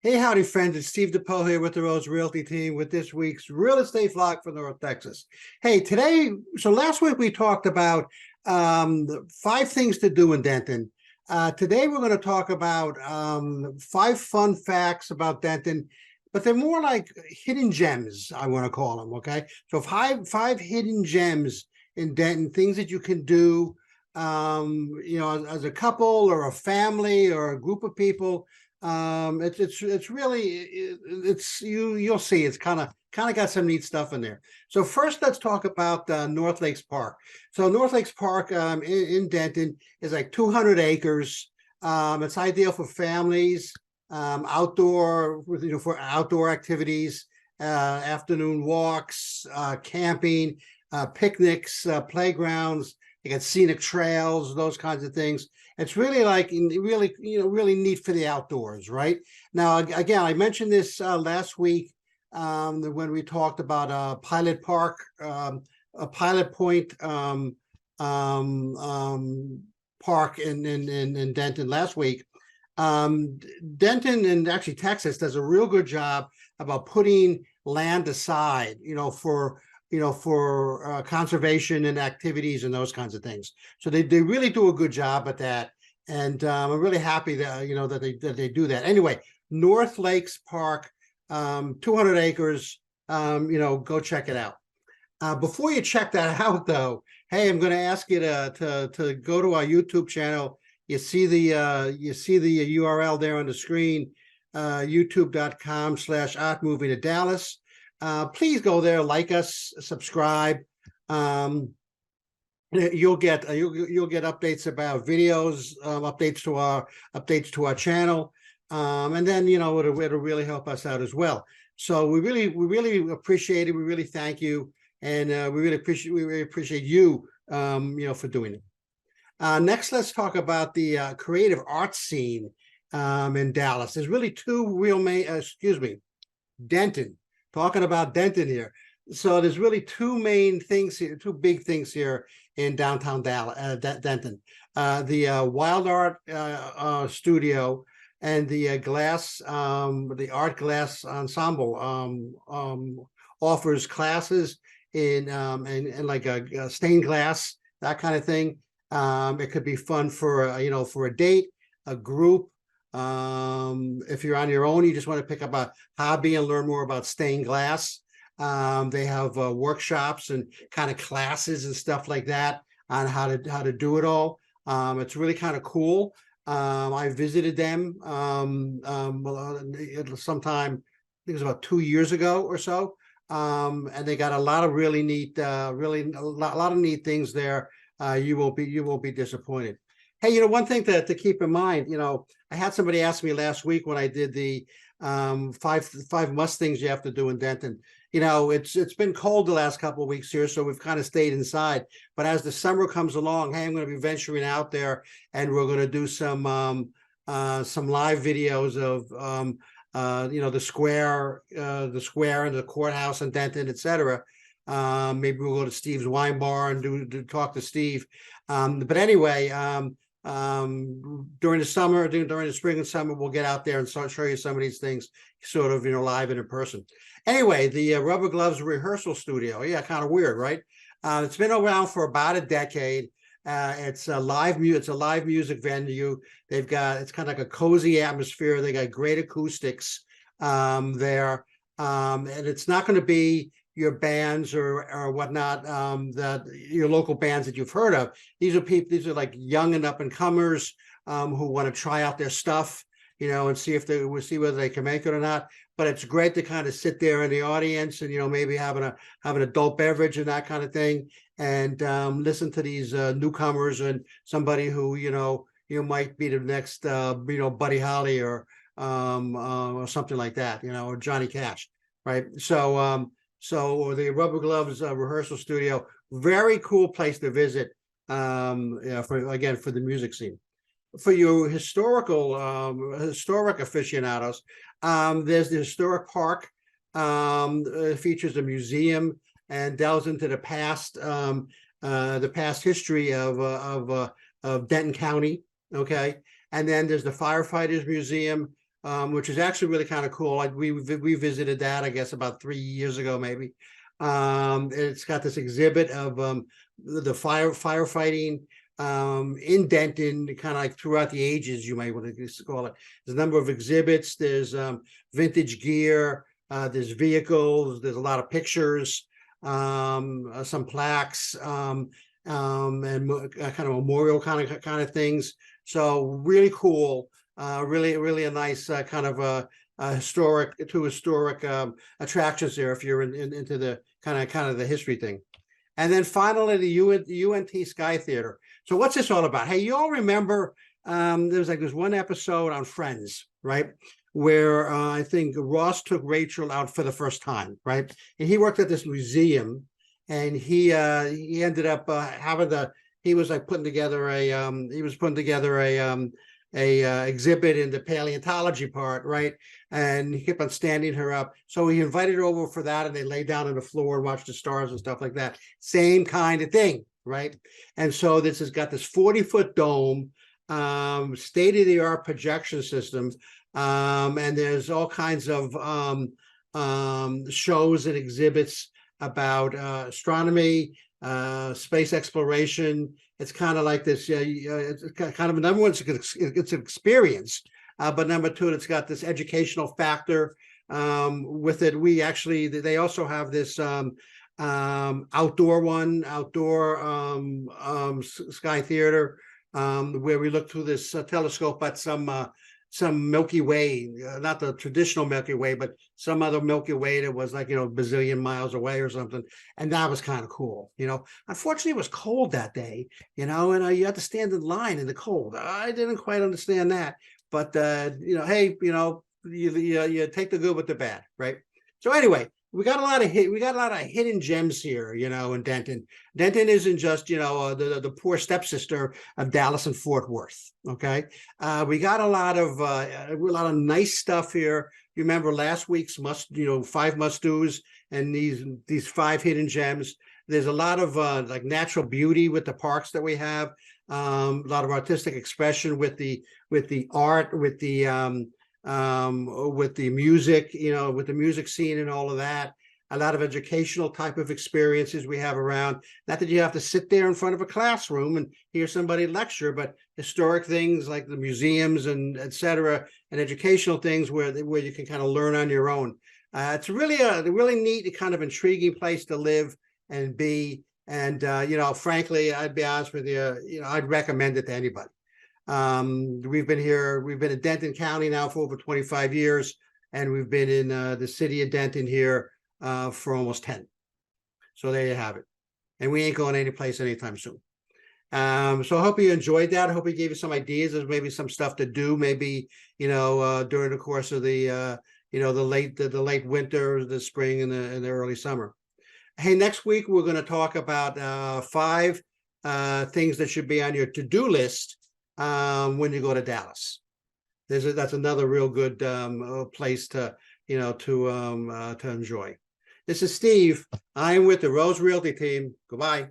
Hey, howdy, friends. It's Steve DePoe here with the Rose Realty team with this week's real estate vlog for North Texas. Hey, so last week we talked about 5 things to do in Denton. Today we're going to talk about 5 fun facts about Denton, but they're more like hidden gems, I want to call them, okay? So five hidden gems in Denton, things that you can do, as a couple or a family or a group of people. It's really you'll see it's kind of got some neat stuff in there. So first, let's talk about North Lakes Park. So North Lakes Park in Denton is like 200 acres. It's ideal for families, outdoor for outdoor activities, afternoon walks, camping, picnics, playgrounds. You got scenic trails, those kinds of things. It's really really neat for the outdoors, right? Now, again, I mentioned this last week when we talked about Pilot Park, a Pilot Point park in Denton last week. Denton and actually Texas does a real good job about putting land aside, for conservation and activities and those kinds of things. So they really do a good job at that. And I'm really happy that, that they do that. Anyway, North Lakes Park, 200 acres, go check it out. Before you check that out, though, hey, I'm going to ask you to go to our YouTube channel. You see the URL there on the screen, youtube.com/artmovingtodallas. Please go there, like us, subscribe. You'll get updates about videos, updates to our channel, and then it'll really help us out as well. So we really appreciate it. We really thank you, and we really appreciate you, for doing it. Next, let's talk about the creative arts scene in Dallas. There's really two real Denton. Talking about Denton here. So there's really two big things here in downtown Dallas, Denton. The Wild Art Studio and the Art Glass Ensemble offers classes in like a stained glass, that kind of thing. It could be fun for for a date, a group. If you're on your own, you just want to pick up a hobby and learn more about stained glass. They have workshops and kind of classes and stuff like that on how to do it all. It's really kind of cool. I visited them sometime, I think it was about 2 years ago or so, and they got a lot of really neat, a lot of neat things there. You won't be disappointed. Hey, one thing to keep in mind, I had somebody ask me last week when I did the five must things you have to do in Denton. It's been cold the last couple of weeks here, so we've kind of stayed inside. But as the summer comes along, hey, I'm going to be venturing out there, and we're going to do some live videos of the square and the courthouse in Denton, etc. Maybe we'll go to Steve's wine bar and do talk to Steve. But anyway, during the summer, during the spring and summer, we'll get out there and show you some of these things sort of, live and in person. Anyway, the Rubber Gloves Rehearsal Studio. Yeah, kind of weird, right? It's been around for about a decade. It's a live music venue. It's kind of like a cozy atmosphere. They got great acoustics there. And it's not going to be your bands or whatnot, that your local bands that you've heard of. These are like young and up and comers who want to try out their stuff, and see whether they can make it or not. But it's great to kind of sit there in the audience and maybe have an adult beverage and that kind of thing, and listen to these newcomers and somebody who might be the next Buddy Holly or something like that, or Johnny Cash, right? So the Rubber Gloves Rehearsal Studio, very cool place to visit, for the music scene. For your historic aficionados, there's the historic park. It features a museum and delves into the past history of Denton County. Okay, and then there's the Firefighters Museum, which is actually really kind of cool. Like we visited that, I guess, about 3 years ago, maybe. It's got this exhibit of the firefighting in Denton, kind of like throughout the ages, you might want to call it. There's a number of exhibits. There's vintage gear. There's vehicles. There's a lot of pictures, some plaques, and kind of memorial kind of things. So really cool. Really a nice kind of historic attractions there if you're into the kind of the history thing. And then finally the UNT Sky Theater. So what's this all about? Hey, you all remember there's one episode on Friends, right? Where I think Ross took Rachel out for the first time, right? And he worked at this museum, and he ended up he was putting together a exhibit in the paleontology part, right? And he kept on standing her up. So he invited her over for that, and they lay down on the floor and watched the stars and stuff like that. Same kind of thing, right? And so this has got this 40-foot dome, state-of-the-art projection system, and there's all kinds of shows and exhibits about astronomy, space exploration. It's kind of like this. It's kind of, number one, it's an experience, but number two, it's got this educational factor with it. They also have this outdoor sky theater where we look through this telescope at some Milky Way, not the traditional Milky Way, but some other Milky Way that was bazillion miles away or something. And that was kind of cool, Unfortunately, it was cold that day, and you had to stand in line in the cold. I didn't quite understand that, but hey, you take the good with the bad, right? So anyway, we got a lot of hidden gems here, in Denton. Denton isn't just, the poor stepsister of Dallas and Fort Worth. Okay, we got a lot of nice stuff here. You remember last week's 5 must-dos and these 5 hidden gems. There's a lot of natural beauty with the parks that we have. A lot of artistic expression with the art, with the music, with the music scene and all of that. A lot of educational type of experiences we have around. Not that you have to sit there in front of a classroom and hear somebody lecture, but historic things like the museums and et cetera, and educational things where you can kind of learn on your own. It's really a really neat, kind of intriguing place to live and be. And frankly, I'd be honest with you, I'd recommend it to anybody. We've been in Denton County now for over 25 years, and we've been in the city of Denton here for almost 10. So there you have it. And we ain't going anyplace anytime soon. So I hope you enjoyed that. I hope we gave you some ideas. There's maybe some stuff to do, maybe, during the course of the late winter, the spring, and the early summer. Hey, next week, we're going to talk about 5 things that should be on your to-do list when you go to Dallas. That's another real good place to enjoy. This is Steve. I am with the Rose Realty team. Goodbye.